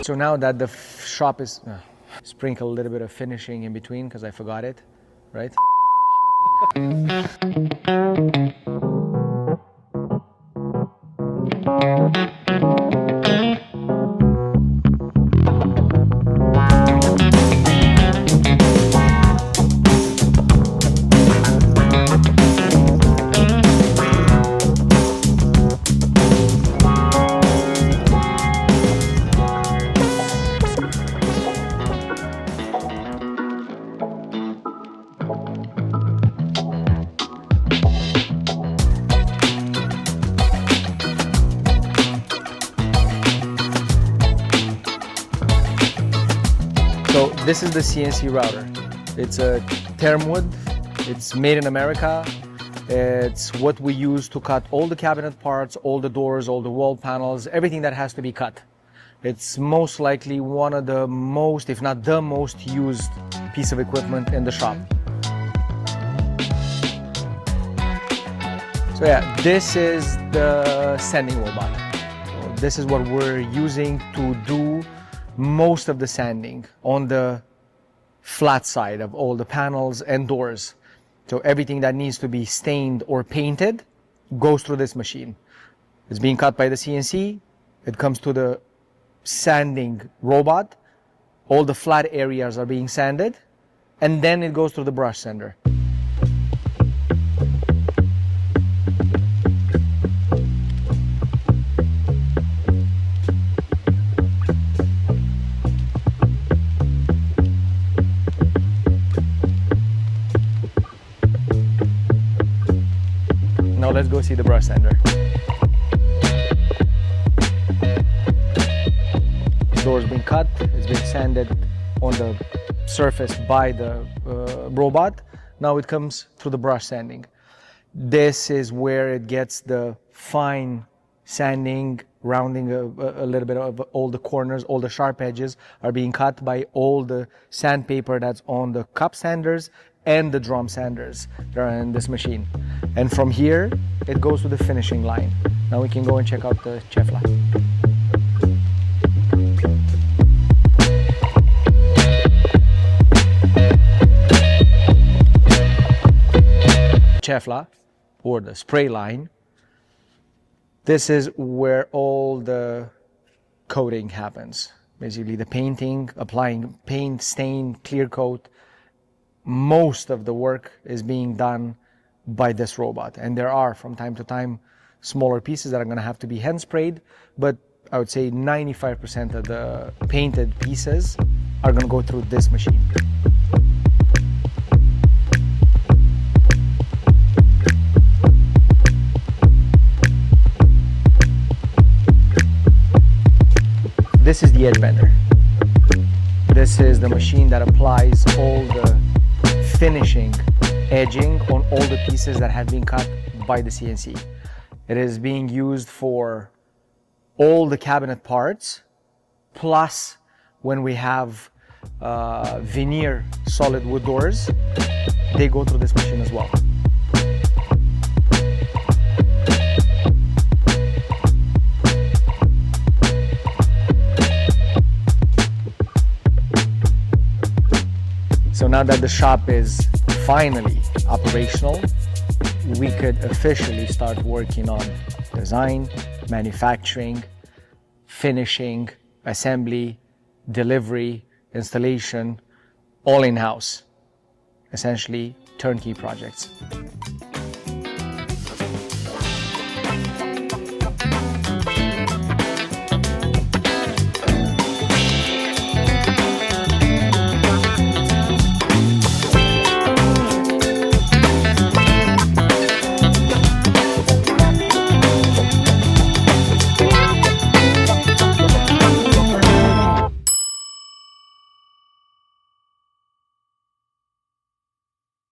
So now that the shop is, sprinkle a little bit of finishing in between because I forgot it, right? So this is the CNC router. It's a Termwood. It's made in America. It's what we use to cut all the cabinet parts, all the doors, all the wall panels, everything that has to be cut. It's most likely one of the most, if not the most used piece of equipment in the shop. So yeah, this is the sanding robot. So this is what we're using to do most of the sanding on the flat side of all the panels and doors. So everything that needs to be stained or painted goes through this machine. It's being cut by the CNC. It comes to the sanding robot. All the flat areas are being sanded, and then it goes through the brush sander. Now let's go see the brush sander. The door's been cut, it's been sanded on the surface by the robot. Now it comes through the brush sanding. This is where it gets the fine sanding, rounding a little bit of all the corners, all the sharp edges are being cut by all the sandpaper that's on the cup sanders and the drum sanders that are in this machine. And from here, it goes to the finishing line. Now we can go and check out the Cheffla. Cheffla, or the spray line, this is where all the coating happens. Basically the painting, applying paint, stain, clear coat. Most of the work is being done by this robot, and there are from time to time smaller pieces that are going to have to be hand sprayed, but I would say 95% of the painted pieces are going to go through this machine. This is the edge bender. This is the machine that applies all the finishing edging on all the pieces that have been cut by the CNC. It is being used for all the cabinet parts, plus when we have veneer solid wood doors, they go through this machine as well. So now that the shop is finally operational, we could officially start working on design, manufacturing, finishing, assembly, delivery, installation, all in-house. Essentially, turnkey projects.